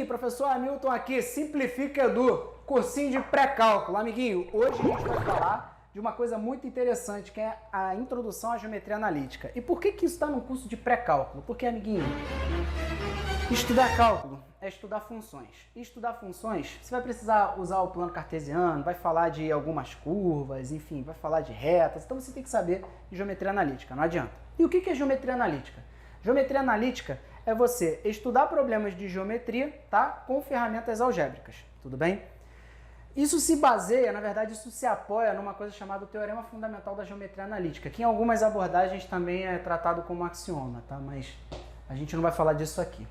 amiguinho, professor Hamilton aqui, Simplifica Edu, cursinho de pré-cálculo. Amiguinho, hoje a gente vai falar de uma coisa muito interessante, que é a introdução à geometria analítica. E por que isso está no curso de pré-cálculo? Porque, amiguinho, estudar cálculo é estudar funções. E estudar funções, você vai precisar usar o plano cartesiano, vai falar de algumas curvas, enfim, vai falar de retas. Então você tem que saber de geometria analítica, não adianta. E o que é geometria analítica? Geometria analítica é você estudar problemas de geometria, tá? Com ferramentas algébricas, tudo bem? Isso se baseia, na verdade, isso se apoia numa coisa chamada Teorema Fundamental da Geometria Analítica, que em algumas abordagens também é tratado como axioma, tá? Mas a gente não vai falar disso aqui,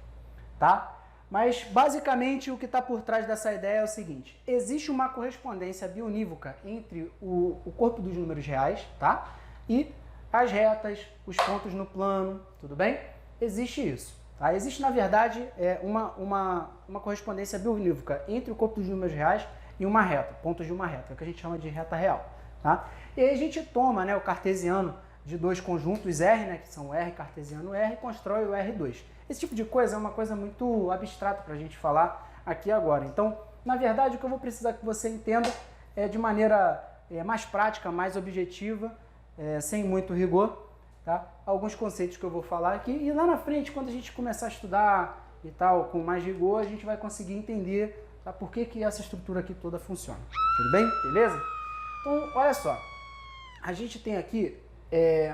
tá? Mas, basicamente, o que está por trás dessa ideia é o seguinte: existe uma correspondência bionívoca entre o corpo dos números reais, tá? E as retas, os pontos no plano, tudo bem? Existe isso, tá? Existe, na verdade, uma correspondência bionívoca entre o corpo dos números reais e uma reta, pontos de uma reta, que a gente chama de reta real, tá? E aí a gente toma, né, o cartesiano de dois conjuntos R, né, que são o R cartesiano R, e constrói o R2. Esse tipo de coisa é uma coisa muito abstrata para a gente falar aqui agora. Então, na verdade, o que eu vou precisar que você entenda é de maneira mais prática, mais objetiva, sem muito rigor, tá? Alguns conceitos que eu vou falar aqui, e lá na frente, quando a gente começar a estudar e tal, com mais rigor, a gente vai conseguir entender, tá, por que essa estrutura aqui toda funciona. Tudo bem? Beleza? Então, olha só. A gente tem aqui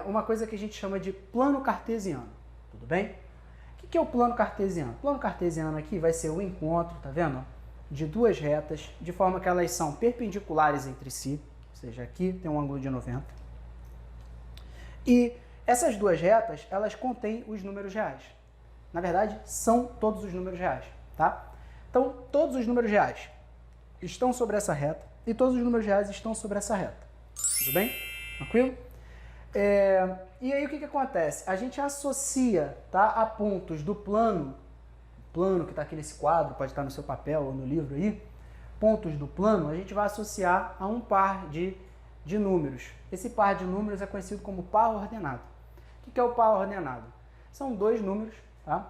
uma coisa que a gente chama de plano cartesiano. Tudo bem? O que é o plano cartesiano? O plano cartesiano aqui vai ser o encontro, tá vendo? De duas retas, de forma que elas são perpendiculares entre si, ou seja, aqui tem um ângulo de 90. E essas duas retas, elas contêm os números reais. Na verdade, são todos os números reais, tá? Então, todos os números reais estão sobre essa reta e todos os números reais estão sobre essa reta. Tudo bem? Tranquilo? E aí o que acontece? A gente associa, tá, a pontos do plano que está aqui nesse quadro, pode estar no seu papel ou no livro aí, pontos do plano, a gente vai associar a um par de números. Esse par de números é conhecido como par ordenado. O que é o par ordenado? São dois números, tá?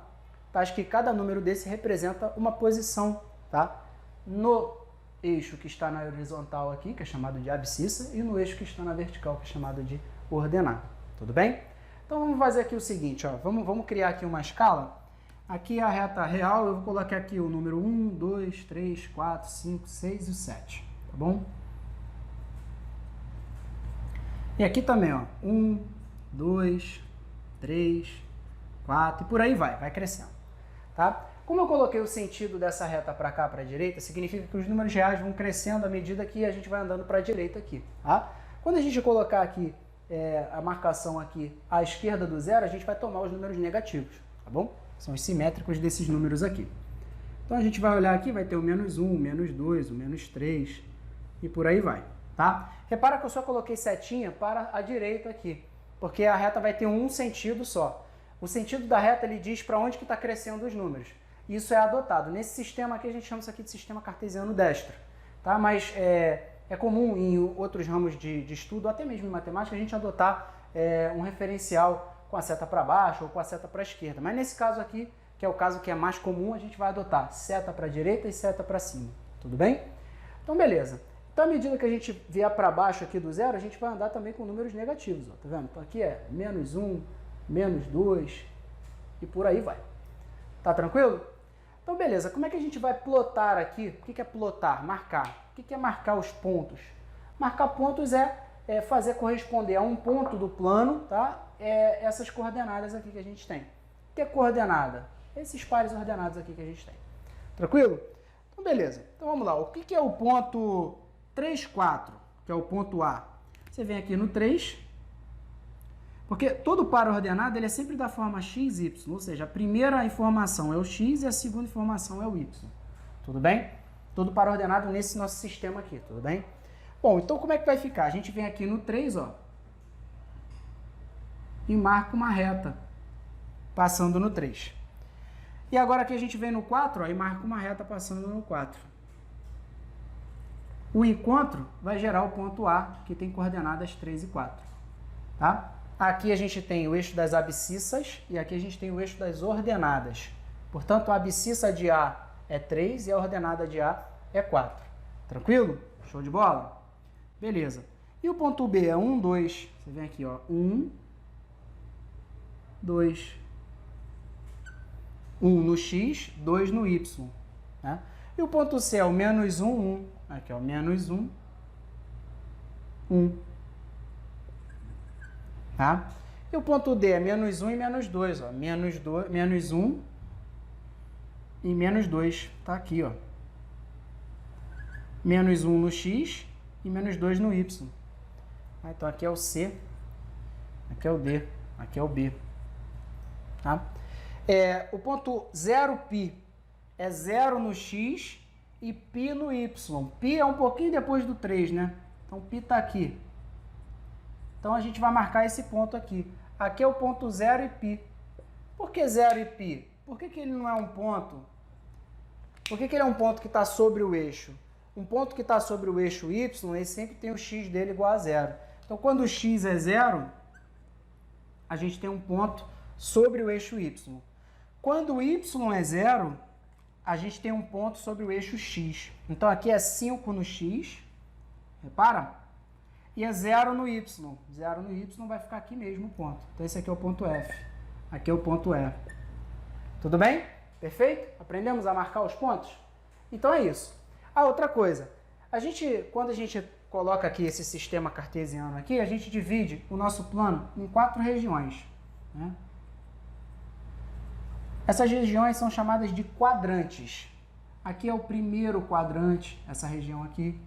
Acho que cada número desse representa uma posição, tá? No eixo que está na horizontal aqui, que é chamado de abscissa, e no eixo que está na vertical, que é chamado de ordenado. Tudo bem? Então vamos fazer aqui o seguinte, ó, vamos criar aqui uma escala. Aqui é a reta real, eu vou colocar aqui o número 1, 2, 3, 4, 5, 6 e 7, tá bom? E aqui também, ó, 1, 2, 3, 4 e por aí vai crescendo, tá? Como eu coloquei o sentido dessa reta para cá, para a direita, significa que os números reais vão crescendo à medida que a gente vai andando para a direita aqui, tá? Quando a gente colocar aqui a marcação aqui à esquerda do zero, a gente vai tomar os números negativos, tá bom? São os simétricos desses números aqui. Então a gente vai olhar aqui, vai ter o menos 1, o menos 2, o menos 3 e por aí vai, tá? Repara que eu só coloquei setinha para a direita aqui, porque a reta vai ter um sentido só. O sentido da reta, ele diz para onde que está crescendo os números. Isso é adotado. Nesse sistema aqui, a gente chama isso aqui de sistema cartesiano destro, tá? Mas é comum em outros ramos de estudo, até mesmo em matemática, a gente adotar um referencial com a seta para baixo ou com a seta para a esquerda. Mas nesse caso aqui, que é o caso que é mais comum, a gente vai adotar seta para a direita e seta para cima. Tudo bem? Então, beleza. Então, à medida que a gente vier para baixo aqui do zero, a gente vai andar também com números negativos, ó, tá vendo? Então, aqui é menos 1, menos 2 e por aí vai. Tá tranquilo? Então, beleza. Como é que a gente vai plotar aqui? O que é plotar? Marcar. O que é marcar os pontos? Marcar pontos é fazer corresponder a um ponto do plano, tá? Essas coordenadas aqui que a gente tem. O que é coordenada? Esses pares ordenados aqui que a gente tem. Tranquilo? Então, beleza. Então, vamos lá. O que é o ponto 3, 4, que é o ponto A? Você vem aqui no 3, porque todo par ordenado ele é sempre da forma x, y, ou seja, a primeira informação é o x e a segunda informação é o y. Tudo bem? Todo par ordenado nesse nosso sistema aqui, tudo bem? Bom, então como é que vai ficar? A gente vem aqui no 3, ó, e marca uma reta passando no 3. E agora aqui a gente vem no 4, ó, e marca uma reta passando no 4. O encontro vai gerar o ponto A, que tem coordenadas 3 e 4, tá? Aqui a gente tem o eixo das abscissas e aqui a gente tem o eixo das ordenadas. Portanto, a abscissa de A é 3 e a ordenada de A é 4. Tranquilo? Show de bola? Beleza. E o ponto B é 1, 2. Você vem aqui, ó. 1, 2. 1 no X, 2 no Y. Né? E o ponto C é o menos 1, 1. Aqui, ó. Menos 1, 1. Tá? E o ponto D é menos 1 e menos 2. Ó. Menos 1 e menos 2. Tá aqui, ó. Menos 1 no X e menos 2 no Y. Então aqui é o C, aqui é o D, aqui é o B. Tá? O ponto 0π é 0 no X e π no Y. Π é um pouquinho depois do 3, né? Então π está aqui. Então a gente vai marcar esse ponto aqui. Aqui é o ponto 0 e π. Por que 0 e π? Por que ele não é um ponto? Por que ele é um ponto que está sobre o eixo? Um ponto que está sobre o eixo Y, ele sempre tem o x dele igual a 0. Então, quando o x é 0, a gente tem um ponto sobre o eixo Y. Quando o y é 0, a gente tem um ponto sobre o eixo x. Então, aqui é 5 no x, repara? E é 0 no y. 0 no y vai ficar aqui mesmo o ponto. Então, esse aqui é o ponto F. Aqui é o ponto E. Tudo bem? Perfeito? Aprendemos a marcar os pontos? Então, é isso. Ah, outra coisa, quando a gente coloca aqui esse sistema cartesiano aqui, a gente divide o nosso plano em 4 regiões. Né? Essas regiões são chamadas de quadrantes. Aqui é o primeiro quadrante, essa região aqui.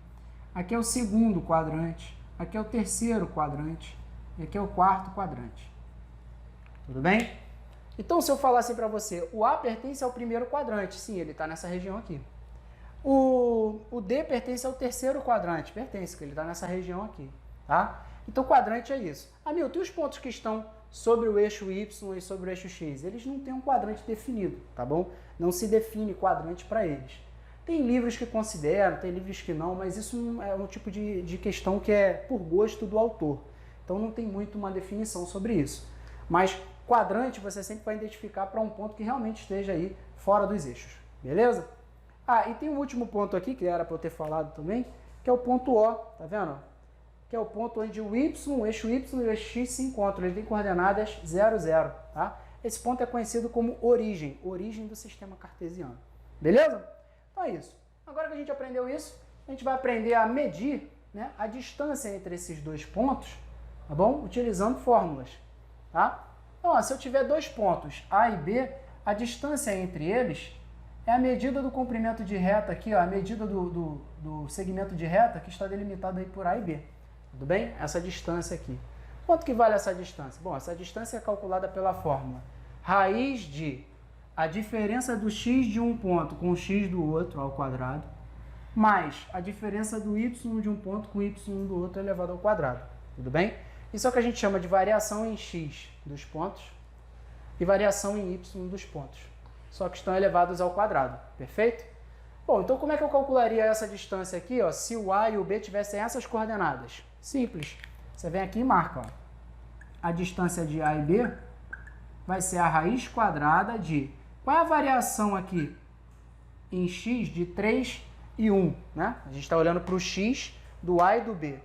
Aqui é o segundo quadrante. Aqui é o terceiro quadrante. E aqui é o quarto quadrante. Tudo bem? Então, se eu falasse para você, o A pertence ao primeiro quadrante. Sim, ele está nessa região aqui. O D pertence ao terceiro quadrante, pertence, porque ele está nessa região aqui, tá? Então, quadrante é isso. Hamilton, e os pontos que estão sobre o eixo Y e sobre o eixo X? Eles não têm um quadrante definido, tá bom? Não se define quadrante para eles. Tem livros que consideram, tem livros que não, mas isso é um tipo de questão que é por gosto do autor. Então, não tem muito uma definição sobre isso. Mas quadrante você sempre vai identificar para um ponto que realmente esteja aí fora dos eixos, beleza? Ah, e tem um último ponto aqui, que era para eu ter falado também, que é o ponto O, tá vendo? Que é o ponto onde o eixo Y e o eixo X se encontram, ele tem coordenadas 0, 0, tá? Esse ponto é conhecido como origem do sistema cartesiano, beleza? Então é isso. Agora que a gente aprendeu isso, a gente vai aprender a medir, né, a distância entre esses dois pontos, tá bom? Utilizando fórmulas, tá? Então, ó, se eu tiver dois pontos, A e B, a distância entre eles é a medida do comprimento de reta aqui, ó, a medida do segmento de reta que está delimitado aí por A e B. Tudo bem? Essa distância aqui. Quanto que vale essa distância? Bom, essa distância é calculada pela fórmula raiz de a diferença do x de um ponto com o x do outro ao quadrado, mais a diferença do y de um ponto com o y do outro elevado ao quadrado. Tudo bem? Isso é o que a gente chama de variação em x dos pontos e variação em y dos pontos. Só que estão elevados ao quadrado, perfeito? Bom, então como é que eu calcularia essa distância aqui, ó, se o A e o B tivessem essas coordenadas? Simples, você vem aqui e marca, ó. A distância de A e B vai ser a raiz quadrada de... Qual é a variação aqui em x de 3 e 1, né? A gente está olhando para o x do A e do B.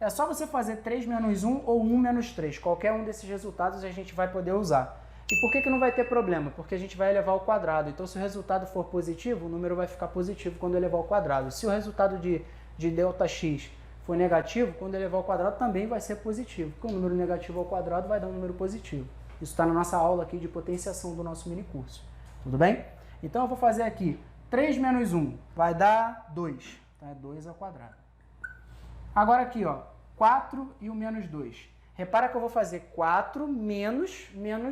É só você fazer 3 menos 1 ou 1 menos 3, qualquer um desses resultados a gente vai poder usar. E por que não vai ter problema? Porque a gente vai elevar ao quadrado. Então, se o resultado for positivo, o número vai ficar positivo quando elevar ao quadrado. Se o resultado de ΔX for negativo, quando elevar ao quadrado também vai ser positivo. Porque o número negativo ao quadrado vai dar um número positivo. Isso está na nossa aula aqui de potenciação do nosso minicurso. Tudo bem? Então, eu vou fazer aqui 3 menos 1 vai dar 2. Então, é 2 ao quadrado. Agora aqui, ó, 4 e o menos 2. Repara que eu vou fazer 4 menos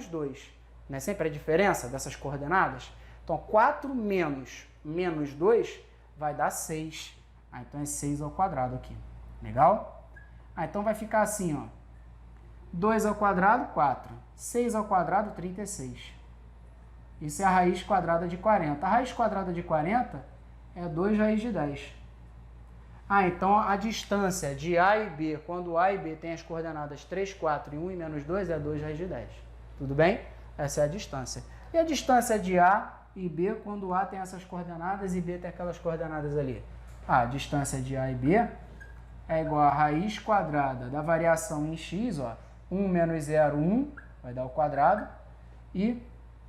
2. Não é sempre a diferença dessas coordenadas? Então, 4 menos 2 vai dar 6. Ah, então é 6 ao quadrado aqui. Legal? Ah, então vai ficar assim, ó. 2 ao quadrado, 4. 6 ao quadrado, 36. Isso é a raiz quadrada de 40. A raiz quadrada de 40 é 2 raiz de 10. Ah, então a distância de A e B, quando A e B tem as coordenadas 3, 4 e 1 e menos 2, é 2 raiz de 10. Tudo bem? Essa é a distância. E a distância de A e B quando A tem essas coordenadas e B tem aquelas coordenadas ali? A distância de A e B é igual a raiz quadrada da variação em x, ó, 1 menos 0, 1, vai dar o quadrado, e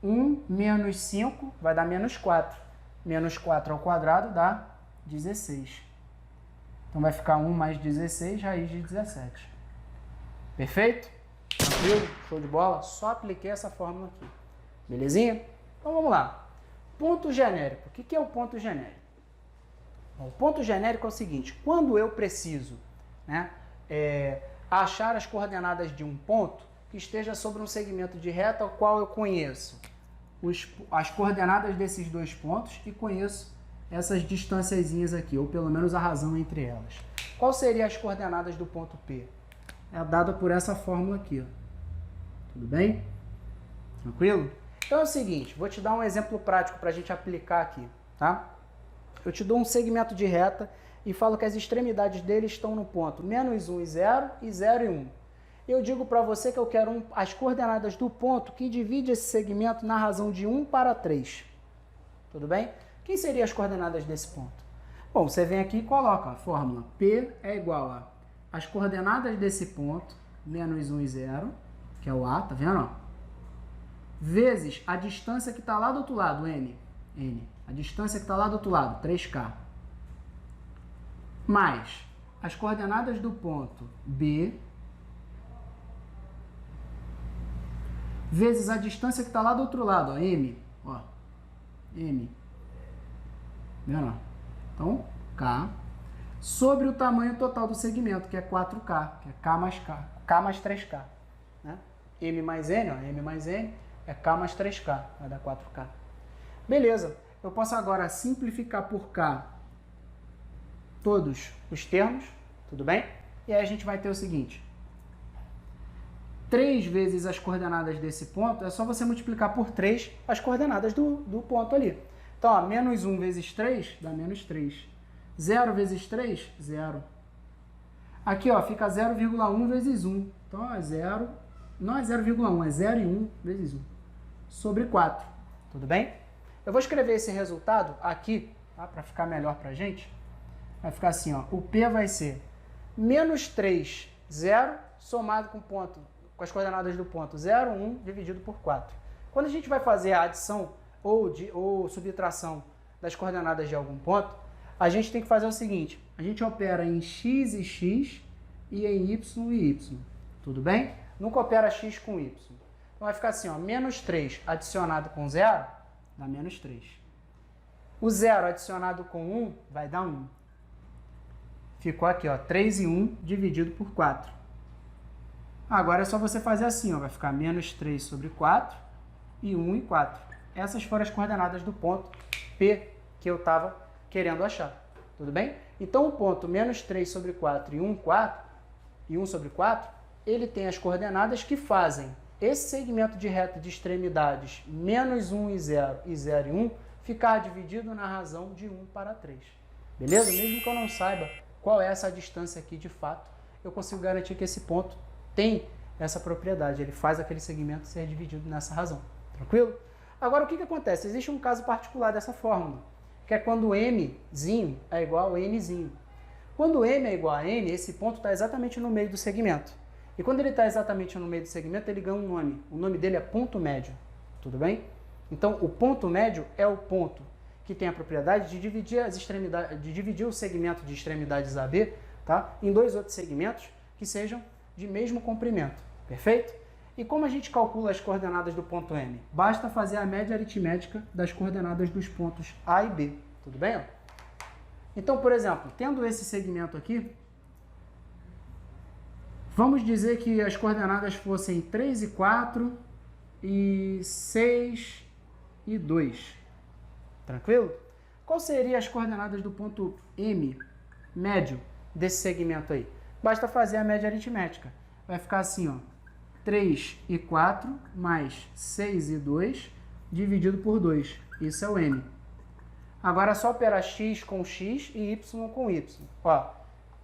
1 menos 5 vai dar menos 4. Menos 4 ao quadrado dá 16. Então vai ficar 1 mais 16, raiz de 17. Perfeito? Tranquilo? Show de bola? Só apliquei essa fórmula aqui. Belezinha? Então vamos lá. Ponto genérico. O que é o ponto genérico? Bom, o ponto genérico é o seguinte. Quando eu preciso, né, achar as coordenadas de um ponto que esteja sobre um segmento de reta ao qual eu conheço as coordenadas desses dois pontos e conheço essas distânciazinhas aqui, ou pelo menos a razão entre elas. Qual seriam as coordenadas do ponto P? É dada por essa fórmula aqui, ó. Tudo bem? Tranquilo? Então é o seguinte, vou te dar um exemplo prático para a gente aplicar aqui, tá? Eu te dou um segmento de reta e falo que as extremidades dele estão no ponto menos 1 e 0 e 0 e 1. Eu digo para você que eu quero as coordenadas do ponto que divide esse segmento na razão de 1 para 3. Tudo bem? Quem seriam as coordenadas desse ponto? Bom, você vem aqui e coloca a fórmula. P é igual a as coordenadas desse ponto, menos 1 e 0, que é o A, tá vendo? Vezes a distância que está lá do outro lado, N. A distância que está lá do outro lado, 3K. Mais as coordenadas do ponto B, vezes a distância que está lá do outro lado, ó, M. Ó, M. Vendo? Então, K. Sobre o tamanho total do segmento, que é 4K, que é K mais 3K. Né? M mais N, ó, M mais N, é K mais 3K, vai dar 4K. Beleza, eu posso agora simplificar por K todos os termos, tudo bem? E aí a gente vai ter o seguinte, 3 vezes as coordenadas desse ponto, é só você multiplicar por 3 as coordenadas do ponto ali. Então, ó, menos 1 vezes 3 dá menos 3. 0 vezes 3, 0. Aqui, ó, fica 0,1 vezes 1. Então, ó, 0, não é 0,1, é 0 e 1 vezes 1. Sobre 4. Tudo bem? Eu vou escrever esse resultado aqui, tá, para ficar melhor pra gente. Vai ficar assim, ó, o P vai ser menos 3, 0, somado com as coordenadas do ponto 0, 1, dividido por 4. Quando a gente vai fazer a adição ou subtração das coordenadas de algum ponto, a gente tem que fazer o seguinte, a gente opera em x e x e em y e y, tudo bem? Nunca opera x com y. Então vai ficar assim, ó, menos 3 adicionado com 0 dá menos 3. O 0 adicionado com 1 vai dar 1. Ficou aqui, ó, 3 e 1 dividido por 4. Agora é só você fazer assim, ó, vai ficar menos 3 sobre 4 e 1 e 4. Essas foram as coordenadas do ponto P que eu estava querendo achar, tudo bem? Então o ponto menos 3 sobre 4 e 1 sobre 4, ele tem as coordenadas que fazem esse segmento de reta de extremidades menos 1 e 0 e 0 e 1 ficar dividido na razão de 1 para 3. Beleza? Mesmo que eu não saiba qual é essa distância aqui de fato, eu consigo garantir que esse ponto tem essa propriedade, ele faz aquele segmento ser dividido nessa razão. Tranquilo? Agora o que acontece? Existe um caso particular dessa fórmula, que é quando Mzinho é igual a Nzinho. Quando M é igual a N, esse ponto está exatamente no meio do segmento. E quando ele está exatamente no meio do segmento, ele ganha um nome. O nome dele é ponto médio. Tudo bem? Então, o ponto médio é o ponto que tem a propriedade de dividir as extremidades, de dividir o segmento de extremidades AB, tá, em dois outros segmentos que sejam de mesmo comprimento. Perfeito? E como a gente calcula as coordenadas do ponto M? Basta fazer a média aritmética das coordenadas dos pontos A e B. Tudo bem? Então, por exemplo, tendo esse segmento aqui, vamos dizer que as coordenadas fossem 3 e 4 e 6 e 2. Tranquilo? Qual seriam as coordenadas do ponto M médio desse segmento aí? Basta fazer a média aritmética. Vai ficar assim, ó. 3 e 4 mais 6 e 2 dividido por 2. Isso é o M. Agora é só operar x com x e y com y. Ó,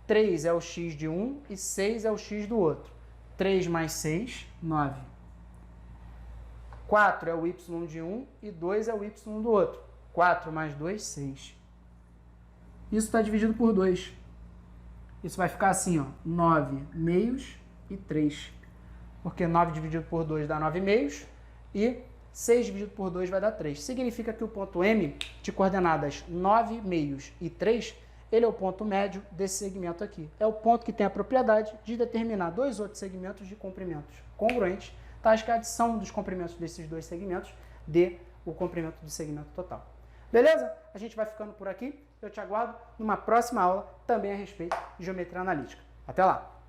3 é o x de um e 6 é o x do outro. 3 mais 6, 9. 4 é o y de um e 2 é o y do outro. 4 mais 2, 6. Isso está dividido por 2. Isso vai ficar assim, ó, 9 meios e 3. Porque 9 dividido por 2 dá 9 meios e 6 dividido por 2 vai dar 3. Significa que o ponto M, de coordenadas 9 meios e 3, ele é o ponto médio desse segmento aqui. É o ponto que tem a propriedade de determinar dois outros segmentos de comprimentos congruentes, tais que a adição dos comprimentos desses dois segmentos dê o comprimento do segmento total. Beleza? A gente vai ficando por aqui. Eu te aguardo numa próxima aula também a respeito de geometria analítica. Até lá!